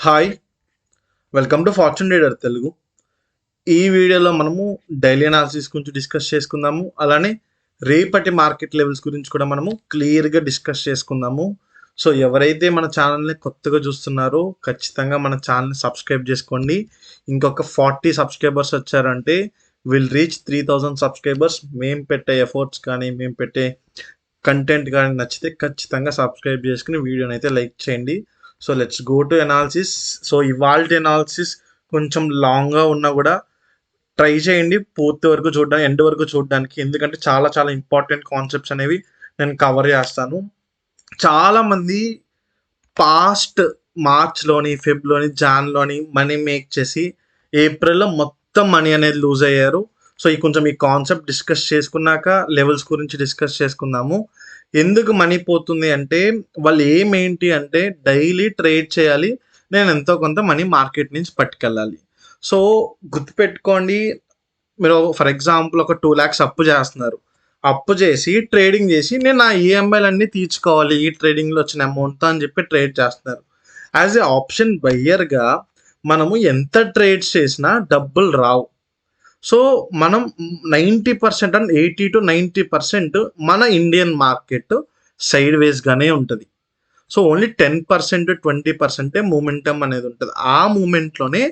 Hi! Welcome to fortune trader Telugu. ఈ వీడియోలో మనము డైలీ అనాలిసిస్ గురించి డిస్కస్ చేసుకుందాము. అలానే రేపటి మార్కెట్ లెవెల్స్ గురించి కూడా మనము క్లియర్‌గా డిస్కస్ చేసుకుందాము. సో, ఎవరైతే మన ఛానల్‌ని కొత్తగా చూస్తున్నారో ఖచ్చితంగా మన ఛానల్‌ని సబ్స్క్రైబ్ చేసుకోండి. ఇంకొక 40 సబ్స్క్రైబర్స్ వచ్చారంటే విల్ రీచ్ 3000 సబ్స్క్రైబర్స్. మేము పెట్టే ఎఫర్ట్స్ కానీ, మేము పెట్టే కంటెంట్ కానీ నచ్చితే ఖచ్చితంగా సబ్స్క్రైబ్ చేసుకొని వీడియోనైతే లైక్ చేయండి. So let's go to analysis. So ఇవాల్టి అనాలిసిస్ కొంచెం లాంగ్గా ఉన్నా కూడా ట్రై చేయండి పూర్తి వరకు చూడడానికి, ఎండ్ వరకు చూడడానికి. ఎందుకంటే చాలా చాలా ఇంపార్టెంట్ కాన్సెప్ట్స్ అనేవి నేను కవర్ చేస్తాను. చాలామంది పాస్ట్ మార్చ్లోని, ఫెబ్లోని, జాన్లోని మనీ మేక్ చేసి ఏప్రిల్లో మొత్తం మనీ అనేది లూజ్ అయ్యారు. సో కొంచెం ఈ కాన్సెప్ట్ డిస్కస్ చేసుకున్నాక లెవెల్స్ గురించి డిస్కస్ చేసుకుందాము. ఎందుకు మనీ పోతుంది అంటే వాళ్ళు ఏంటి అంటే డైలీ ట్రేడ్ చేయాలి, నేను ఎంతో కొంత మనీ మార్కెట్ నుంచి పట్టుకెళ్ళాలి. సో గుర్తుపెట్టుకోండి, మీరు ఫర్ ఎగ్జాంపుల్ ఒక 2 lakhs అప్పు చేస్తున్నారు. అప్పు చేసి ట్రేడింగ్ చేసి నేను నా ఈఎంఐలు అన్నీ తీర్చుకోవాలి ఈ ట్రేడింగ్లో వచ్చిన అమౌంట్తో అని చెప్పి ట్రేడ్ చేస్తున్నారు. యాజ్ ఏ ఆప్షన్ బయ్యర్గా మనము ఎంత ట్రేడ్స్ చేసినా డబ్బులు రావు. సో మనం 90% అండ్ 80 to 90% మన ఇండియన్ మార్కెట్ సైడ్ వేస్గానే ఉంటుంది. సో ఓన్లీ 10% 20% మూమెంటమ్ అనేది ఉంటుంది. ఆ మూమెంట్లోనే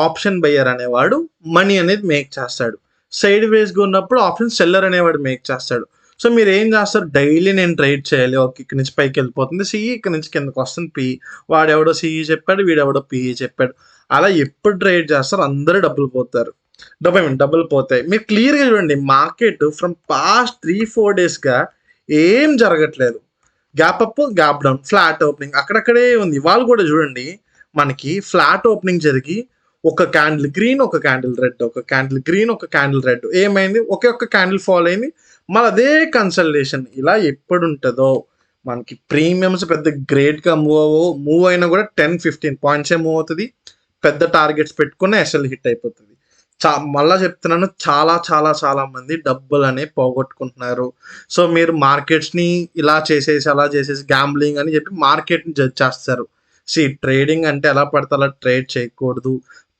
ఆప్షన్ బయ్యర్ అనేవాడు మనీ అనేది మేక్ చేస్తాడు. సైడ్ వేస్గా ఉన్నప్పుడు ఆప్షన్ సెల్లర్ అనేవాడు మేక్ చేస్తాడు. సో మీరు ఏం చేస్తారు, డైలీ నేను ట్రేడ్ చేయాలి. ఓకే, ఇక్కడ నుంచి పైకి వెళ్ళిపోతుంది సిఈ, ఇక్కడ నుంచి కిందకి వస్తుంది పిఈ. వాడెవడో సిఈ చెప్పాడు, వీడెవడో పిఈ చెప్పాడు. అలా ఎప్పుడు ట్రేడ్ చేస్తారు, అందరూ డబ్బులు పోతారు. డబ్బులు పోతాయి. మీరు క్లియర్గా చూడండి, మార్కెట్ ఫ్రమ్ పాస్ట్ 3-4 డేస్గా ఏం జరగట్లేదు. Gap up, gap down, flat opening అక్కడక్కడే ఉంది. ఇవాళ కూడా చూడండి, మనకి ఫ్లాట్ ఓపెనింగ్ జరిగి ఒక క్యాండిల్ గ్రీన్, ఒక క్యాండిల్ రెడ్, ఒక క్యాండిల్ గ్రీన్, ఒక క్యాండిల్ రెడ్. ఏమైంది, ఒకే ఒక్క క్యాండిల్ ఫాల్ అయింది, మళ్ళీ అదే కన్సల్టేషన్. ఇలా ఎప్పుడు ఉంటుందో మనకి ప్రీమియమ్స్ పెద్ద గ్రేట్గా మూవ్ అయినా కూడా 10-15 పాయింట్సే మూవ్ అవుతుంది. పెద్ద టార్గెట్స్ పెట్టుకుని ఎస్ఎల్ హిట్ అయిపోతుంది. మళ్ళా చెప్తున్నాను, చాలా చాలా చాలా మంది డబ్బులు అనేవి పోగొట్టుకుంటున్నారు. సో మీరు మార్కెట్స్ని ఇలా చేసేసి అలా చేసేసి గ్యాంబ్లింగ్ అని చెప్పి మార్కెట్ని జడ్జ్ చేస్తారు. ట్రేడింగ్ అంటే ఎలా పడితే అలా ట్రేడ్ చేయకూడదు.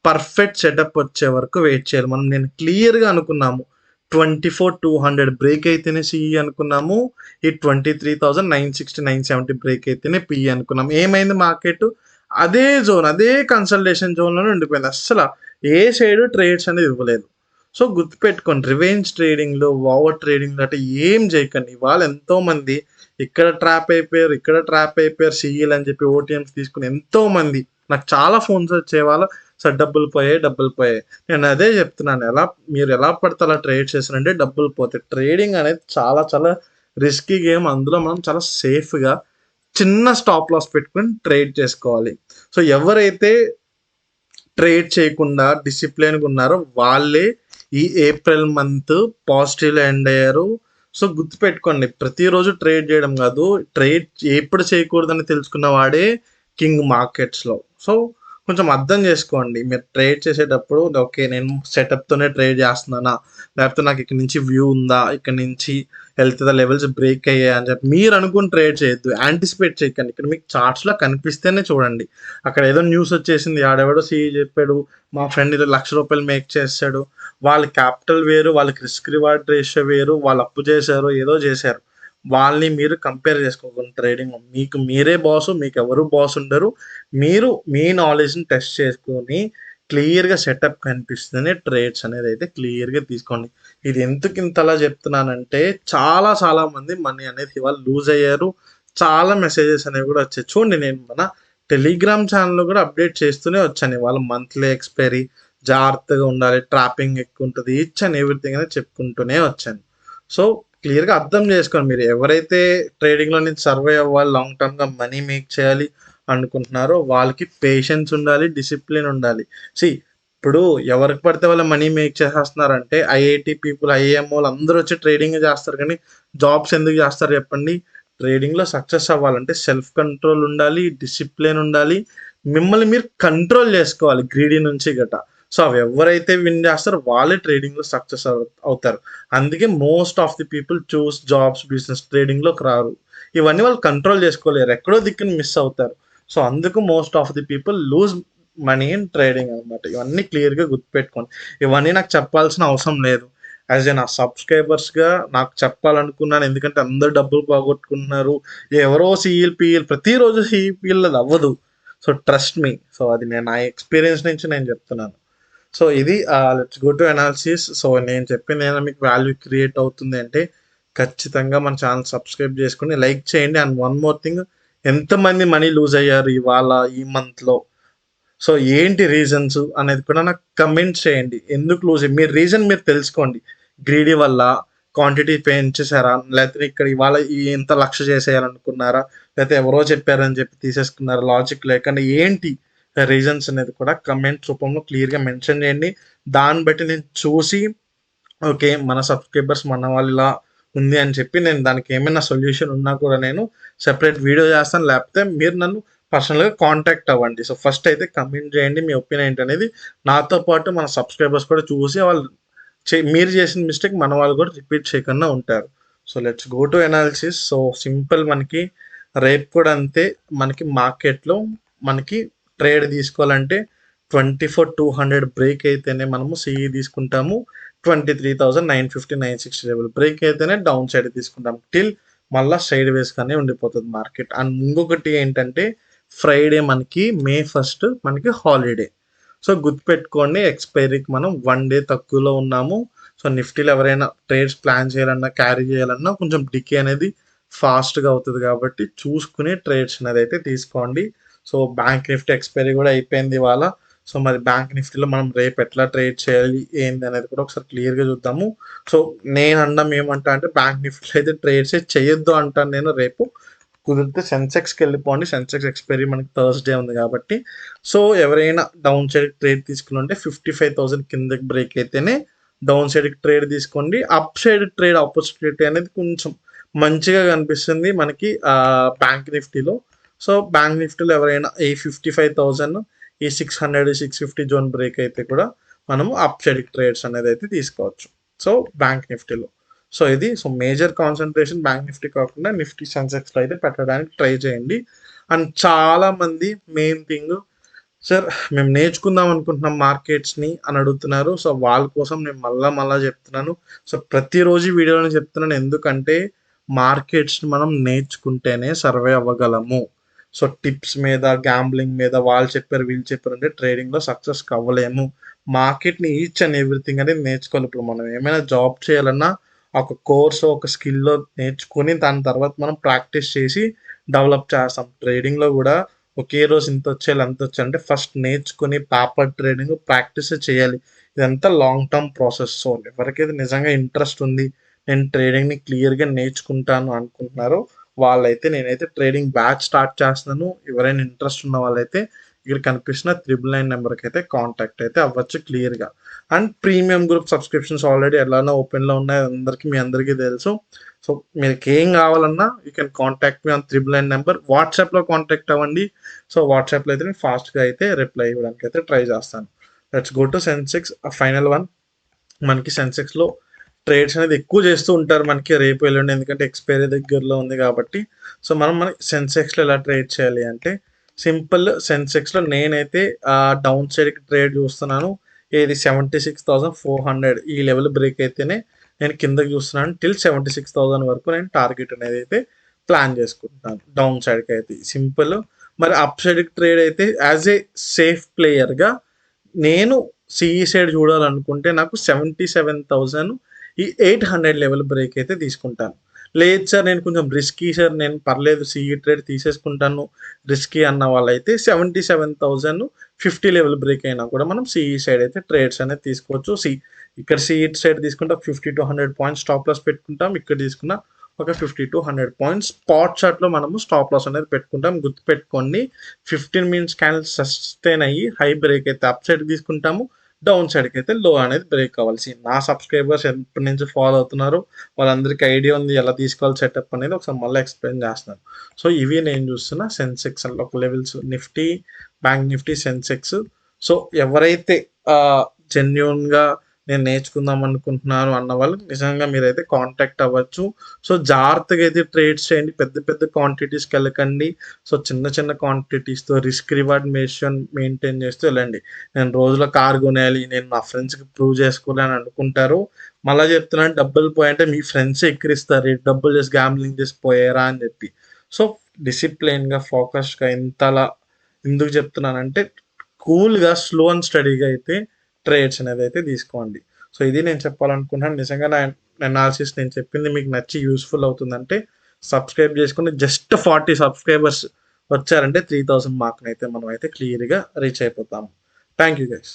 పర్ఫెక్ట్ సెటప్ వచ్చే వరకు వెయిట్ చేయాలి. నేను క్లియర్గా అనుకున్నాము 24,200 బ్రేక్ అయితేనే సిఈ అనుకున్నాము. ఈ 23,960-970 బ్రేక్ అయితేనే పిఈ అనుకున్నాము. ఏమైంది, మార్కెట్ అదే జోన్, అదే కన్సల్టేషన్ జోన్లోనే ఉండిపోయింది. అస్సలు ఏ సైడ్ ట్రేడ్స్ అనేది ఇవ్వలేదు. సో గుర్తుపెట్టుకోండి, రివెంజ్ ట్రేడింగ్లో, ఓవర్ ట్రేడింగ్లో అంటే ఏం చేయకండి. ఇవాళ ఎంతోమంది ఇక్కడ ట్రాప్ అయిపోయారు సిఈలు అని చెప్పి ఓటీఎంస్ తీసుకుని ఎంతోమంది, నాకు చాలా ఫోన్స్ వచ్చేవాళ్ళ సార్ డబ్బులు పోయాయి. నేను అదే చెప్తున్నాను, మీరు ఎలా పడితే అలా ట్రేడ్ చేస్తారంటే డబ్బులు పోతాయి. ట్రేడింగ్ అనేది చాలా చాలా రిస్కీ గేమ్. అందులో మనం చాలా సేఫ్గా చిన్న స్టాప్ లాస్ పెట్టుకుని ట్రేడ్ చేసుకోవాలి. సో ఎవరైతే ట్రేడ్ చేయకుండా డిసిప్లిన్గా ఉన్నారో వాళ్ళే ఈ ఏప్రిల్ మంత్ పాజిటివ్లో ఎండ్ అయ్యారు. సో గుర్తుపెట్టుకోండి, ప్రతిరోజు ట్రేడ్ చేయడం కాదు, ట్రేడ్ ఎప్పుడు చేయకూడదని తెలుసుకున్న వాడే కింగ్ మార్కెట్స్లో. సో కొంచెం అర్థం చేసుకోండి, మీరు ట్రేడ్ చేసేటప్పుడు ఓకే నేను సెటప్తోనే ట్రేడ్ చేస్తున్నానా, లేకపోతే నాకు ఇక్కడ నుంచి వ్యూ ఉందా, ఇక్కడ నుంచి వెళ్తుందా, లెవెల్స్ బ్రేక్ అయ్యాయి అని చెప్పి మీరు అనుకుని ట్రేడ్ చేయొద్దు. యాంటిసిపేట్ చేయకండి. ఇక్కడ మీకు చార్ట్స్లో కనిపిస్తేనే చూడండి. అక్కడ ఏదో న్యూస్ వచ్చేసింది, ఆడెవడో సిఈ చెప్పాడు, మా ఫ్రెండ్ ఇది ₹1,00,000 మేక్ చేస్తాడు, వాళ్ళ క్యాపిటల్ వేరు, వాళ్ళకి రిస్క్ రివార్డ్ రేషియో వేరు, వాళ్ళు అప్పు చేశారు, ఏదో చేశారు. వాళ్ళని మీరు కంపేర్ చేసుకోకండి. ట్రేడింగ్ మీకు మీరే బాసు, మీకు ఎవరు బాస్ ఉండరు. మీరు మీ నాలెడ్జ్ని టెస్ట్ చేసుకొని క్లియర్గా సెటప్ కనిపిస్తేనే ట్రేడ్స్ అనేది అయితే క్లియర్గా తీసుకోండి. ఇది ఎందుకు ఇంతలా చెప్తున్నానంటే చాలా చాలా మంది మనీ అనేది ఇవాళ లూజ్ అయ్యారు. చాలా మెసేజెస్ అనేవి కూడా వచ్చాయి. చూడండి, నేను మన టెలిగ్రామ్ ఛానల్లో కూడా అప్డేట్ చేస్తూనే వచ్చాను. ఇవాళ మంత్లీ ఎక్స్పైరీ, జాగ్రత్తగా ఉండాలి, ట్రాపింగ్ ఎక్కువ ఉంటుంది, ఈచ్ అండ్ ఎవ్రీథింగ్ అనేది చెప్పుకుంటూనే వచ్చాను. సో క్లియర్గా అర్థం చేసుకోండి, మీరు ఎవరైతే ట్రేడింగ్లో నుంచి సర్వే అవ్వాలి, లాంగ్ టర్మ్గా మనీ మేక్ చేయాలి అనుకుంటున్నారో వాళ్ళకి పేషెన్స్ ఉండాలి, డిసిప్లిన్ ఉండాలి. ఇప్పుడు ఎవరికి పడితే వాళ్ళు మనీ మేక్ చేసేస్తున్నారంటే ఐఐటి పీపుల్, ఐఏఎం వాళ్ళు అందరూ వచ్చి ట్రేడింగ్ చేస్తారు, కానీ జాబ్స్ ఎందుకు చేస్తారు చెప్పండి? ట్రేడింగ్లో సక్సెస్ అవ్వాలంటే సెల్ఫ్ కంట్రోల్ ఉండాలి, డిసిప్లిన్ ఉండాలి, మిమ్మల్ని మీరు కంట్రోల్ చేసుకోవాలి గ్రీడీ నుంచి గట. సో అవి ఎవరైతే విన్ చేస్తారో వాళ్ళే ట్రేడింగ్లో సక్సెస్ అవుతారు. అందుకే most of the people choose jobs, business, ట్రేడింగ్లోకి రారు. ఇవన్నీ వాళ్ళు కంట్రోల్ చేసుకోలేరు, ఎక్కడో దిక్కుని మిస్ అవుతారు. సో అందుకు most of the people lose money in trading అనమాట. ఇవన్నీ క్లియర్గా గుర్తుపెట్టుకోండి. ఇవన్నీ నాకు చెప్పాల్సిన అవసరం లేదు. యాజ్ ఏ నా సబ్స్క్రైబర్స్గా నాకు చెప్పాలనుకున్నాను, ఎందుకంటే అందరు డబ్బులు పోగొట్టుకుంటున్నారు. ఎవరో సిఈఎల్ ప్రతిరోజు సిఈపిఎల్ అది అవ్వదు. So trust me. సో అది నేను నా ఎక్స్పీరియన్స్ నుంచి నేను చెప్తున్నాను. సో ఇది let's go to analysis. So నేను చెప్పింది ఏదైనా మీకు వాల్యూ క్రియేట్ అవుతుంది అంటే ఖచ్చితంగా మన ఛానల్ సబ్స్క్రైబ్ చేసుకుని లైక్ చేయండి. అండ్ వన్ మోర్ థింగ్, ఎంతమంది మనీ లూజ్ అయ్యారు ఇవాళ ఈ మంత్లో, సో ఏంటి రీజన్స్ అనేది కూడా నాకు కమెంట్ చేయండి. ఎందుకు లూజ్ మీ రీజన్ మీరు తెలుసుకోండి. గ్రీడీ వల్ల, క్వాంటిటీ పెంచేసారా, లేకపోతే ఇక్కడ ఇవాళ ఇంత లక్ష చేసేయాలనుకున్నారా, లేకపోతే ఎవరో చెప్పారని చెప్పి తీసేసుకున్నారా, లాజిక్ లేకుండా ఏంటి రీజన్స్ అనేది కూడా కమెంట్ రూపంలో క్లియర్గా మెన్షన్ చేయండి. దాన్ని బట్టి నేను చూసి ఓకే మన సబ్స్క్రైబర్స్ మన వాళ్ళు ఇలా ఉంది అని చెప్పి నేను దానికి ఏమైనా సొల్యూషన్ ఉన్నా కూడా నేను సెపరేట్ వీడియో చేస్తాను. లేకపోతే మీరు నన్ను పర్సనల్గా కాంటాక్ట్ అవ్వండి. సో ఫస్ట్ అయితే కమెంట్ చేయండి మీ ఒపీనియన్ ఏంటి అనేది. నాతో పాటు మన సబ్స్క్రైబర్స్ కూడా చూసి వాళ్ళు మీరు చేసిన మిస్టేక్ మన వాళ్ళు కూడా రిపీట్ చేయకుండా ఉంటారు. So let's go to analysis. So simple, మనకి రేపు కూడా అంతే. మనకి మార్కెట్లో మనకి ట్రేడ్ తీసుకోవాలంటే 24,200 బ్రేక్ అయితేనే మనము సిఈ తీసుకుంటాము. 23,950 960 లెవెల్ బ్రేక్ అయితేనే డౌన్ సైడ్ తీసుకుంటాం. టిల్ మళ్ళీ సైడ్ వేస్గానే ఉండిపోతుంది మార్కెట్. అండ్ ఇంకొకటి ఏంటంటే ఫ్రైడే మనకి May 1 మనకి హాలిడే. సో గుర్తుపెట్టుకోండి, ఎక్స్పైరీకి మనం 1 డే తక్కువలో ఉన్నాము. సో నిఫ్టీలో ఎవరైనా ట్రేడ్స్ ప్లాన్ చేయాలన్నా, క్యారీ చేయాలన్నా కొంచెం డికే అనేది ఫాస్ట్గా అవుతుంది. కాబట్టి చూసుకుని ట్రేడ్స్ అనేది అయితే తీసుకోండి. సో బ్యాంక్ నిఫ్టీ ఎక్స్పైరీ కూడా అయిపోయింది ఇవాళ. సో మరి బ్యాంక్ నిఫ్టీలో మనం రేపు ఎట్లా ట్రేడ్ చేయాలి ఏంది అనేది కూడా ఒకసారి క్లియర్గా చూద్దాము. సో నేను అన్నం ఏమంటా అంటే బ్యాంక్ నిఫ్టీలో అయితే ట్రేడ్స్ చేయొద్దు అంటాను నేను. రేపు కుదిరితే సెన్సెక్స్కి వెళ్ళిపోండి. సెన్సెక్స్ ఎక్స్పైరీ మనకి థర్స్డే ఉంది కాబట్టి. సో ఎవరైనా డౌన్ సైడ్ ట్రేడ్ తీసుకుంటే 55,000 కిందకి బ్రేక్ అయితేనే డౌన్ సైడ్కి ట్రేడ్ తీసుకోండి. అప్ సైడ్ ట్రేడ్ ఆపర్చునిటీ అనేది కొంచెం మంచిగా కనిపిస్తుంది మనకి బ్యాంక్ నిఫ్టీలో. సో బ్యాంక్ నిఫ్టీలో ఎవరైనా ఈ 55,000 ఈ 600 650 జోన్ బ్రేక్ అయితే కూడా మనము అప్ సైడ్ ట్రేడ్స్ అనేది అయితే తీసుకోవచ్చు. సో బ్యాంక్ నిఫ్టీలో సో ఇది. So major concentration bank Nifty కాకుండా నిఫ్టీ సెన్సెక్స్లో అయితే పెట్టడానికి ట్రై చేయండి. అండ్ చాలామంది మెయిన్ థింగ్, సార్ మేము నేర్చుకుందాం అనుకుంటున్నాం మార్కెట్స్ని అని అడుగుతున్నారు. సో వాళ్ళ కోసం నేను మళ్ళా చెప్తున్నాను. సో ప్రతిరోజు వీడియోలో చెప్తున్నాను, ఎందుకంటే మార్కెట్స్ని మనం నేర్చుకుంటేనే సర్వే అవ్వగలము. సో టిప్స్ మీద, గ్యాంబ్లింగ్ మీద వాళ్ళు చెప్పారు వీళ్ళు చెప్పారు అంటే ట్రేడింగ్లో సక్సెస్ అవ్వలేము. మార్కెట్ని ఈచ్ అండ్ ఎవ్రీథింగ్ అనేది నేర్చుకోవాలి. ఇప్పుడు మనం ఏమైనా జాబ్ చేయాలన్నా ఒక కోర్స్, ఒక స్కిల్లో నేర్చుకొని దాని తర్వాత మనం ప్రాక్టీస్ చేసి డెవలప్ చేస్తాం. ట్రేడింగ్లో కూడా ఒకే రోజు ఇంత వచ్చేయాలి అంత వచ్చేయాలి అంటే ఫస్ట్ నేర్చుకుని పేపర్ ట్రేడింగ్ ప్రాక్టీస్ చేయాలి. ఇదంతా లాంగ్ టర్మ్ ప్రాసెస్. సో ఎవరికైతే నిజంగా ఇంట్రెస్ట్ ఉంది, నేను ట్రేడింగ్ని క్లియర్గా నేర్చుకుంటాను అనుకుంటున్నారో వాళ్ళైతే నేనైతే ట్రేడింగ్ బ్యాచ్ స్టార్ట్ చేస్తున్నాను. ఎవరైనా ఇంట్రెస్ట్ ఉన్న వాళ్ళైతే ఇక్కడ కనిపిస్తున్న 999 నెంబర్కి అయితే కాంటాక్ట్ అయితే అవ్వచ్చు క్లియర్గా. And premium group subscriptions already ఎలానో ఓపెన్లో ఉన్నాయి, మీ అందరికీ తెలుసు. సో మీకు ఏం కావాలన్నా you can contact me on 999 number. వాట్సాప్లో కాంటాక్ట్ అవ్వండి. సో వాట్సాప్లో అయితే నేను ఫాస్ట్గా అయితే రిప్లై ఇవ్వడానికి అయితే ట్రై చేస్తాను. Let's go to Sensex final one. మనకి సెన్సెక్స్లో ట్రేడ్స్ అనేది ఎక్కువ చేస్తూ ఉంటారు మనకి రేపు వెళ్ళండి, ఎందుకంటే ఎక్స్పైరీ దగ్గరలో ఉంది కాబట్టి. సో మనకి సెన్సెక్స్లో ఎలా ట్రేడ్ చేయాలి అంటే సింపుల్. సెన్సెక్స్లో నేనైతే డౌన్ సైడ్కి ట్రేడ్ చూస్తున్నాను. ఏది 76,400 ఈ లెవెల్ బ్రేక్ అయితేనే నేను కిందకి చూస్తున్నాను. టిల్ 76,000 వరకు నేను టార్గెట్ అనేది అయితే ప్లాన్ చేసుకుంటున్నాను డౌన్ సైడ్కి అయితే. సింపుల్. మరి అప్ సైడ్కి ట్రేడ్ అయితే యాజ్ ఏ సేఫ్ ప్లేయర్గా నేను సిఈ సైడ్ చూడాలనుకుంటే నాకు 77,000 ఈ 800 లెవెల్ బ్రేక్ అయితే తీసుకుంటాను. లేదు సార్ నేను కొంచెం రిస్కీ సార్, నేను పర్లేదు సిఈ ట్రేడ్ తీసేసుకుంటాను రిస్కీ అన్న వాళ్ళైతే 77,050 లెవెల్ బ్రేక్ అయినా కూడా మనం సిఈ సైడ్ అయితే ట్రేడ్స్ అనేది తీసుకోవచ్చు. ఇక్కడ సిఈ సైడ్ తీసుకుంటే 50 to 100 పాయింట్స్ స్టాప్ లాస్ పెట్టుకుంటాం. ఇక్కడ తీసుకున్న ఒక 50 to 100 పాయింట్స్ స్పాట్ చార్ట్లో మనము స్టాప్ లాస్ అనేది పెట్టుకుంటాం. గుర్తుపెట్టుకోండి, 15 మినిట్స్ క్యాండిల్ సస్టైన్ అయ్యి హై బ్రేక్ అయితే అప్ సైడ్ తీసుకుంటాము, డౌన్ సైడ్కి అయితే లో అనేది బ్రేక్ అవ్వాల్సి. నా సబ్స్క్రైబర్స్ ఎప్పటి నుంచి ఫాలో అవుతున్నారు వాళ్ళందరికీ ఐడియా ఉంది ఎలా తీసుకోవాలి సెటప్ అనేది. ఒకసారి మళ్ళీ ఎక్స్ప్లెయిన్ చేస్తున్నాను. సో ఇవి నేను చూస్తున్న సెన్సెక్స్ ఒక levels, Nifty, bank Nifty, Sensex. So ఎవరైతే జెన్యున్గా నేను నేర్చుకుందాం అనుకుంటున్నాను అన్న వాళ్ళు నిజంగా మీరైతే కాంటాక్ట్ అవ్వచ్చు. సో, జాగ్రత్తగా అయితే ట్రేడ్స్ చేయండి. పెద్ద పెద్ద క్వాంటిటీస్‌కి వెళ్ళకండి. సో, చిన్న చిన్న క్వాంటిటీస్‌తో రిస్క్ రివార్డ్ మెయింటైన్ చేస్తూ వెళ్ళండి. నేను రోజులో కార్ కొనేయాలి, నేను నా ఫ్రెండ్స్‌కి ప్రూవ్ చేసుకోవాలి అని అనుకుంటారు. మళ్ళా చెప్తున్నాను, డబ్బులు పోయంటే మీ ఫ్రెండ్సే ఎక్కిరిస్తారు. "ఈ డబ్బులు చేసి గ్యాంబ్లింగ్ చేసి పోయారా" అని చెప్పి. సో, డిసిప్లైన్‌గా, ఫోకస్డ్‌గా ఇంతలా ఎందుకు చెప్తున్నానంటే కూల్‌గా, స్లో అండ్ స్టడీగా అయితే ట్రేడ్స్ అనేదైతే తీసుకోండి. సో, ఇది నేను చెప్పాలనుకున్నాను. నిజంగా నా అనాలిసిస్ నేను చెప్పింది మీకు నచ్చి యూజ్‌ఫుల్ అవుతుందంటే సబ్స్క్రైబ్ చేసుకొని జస్ట్ 40 సబ్స్క్రైబర్స్ వచ్చారంటే 3000 మార్క్‌నైతే మనమైతే క్లియర్‌గా రీచ్ అయిపోతాము. Thank you guys.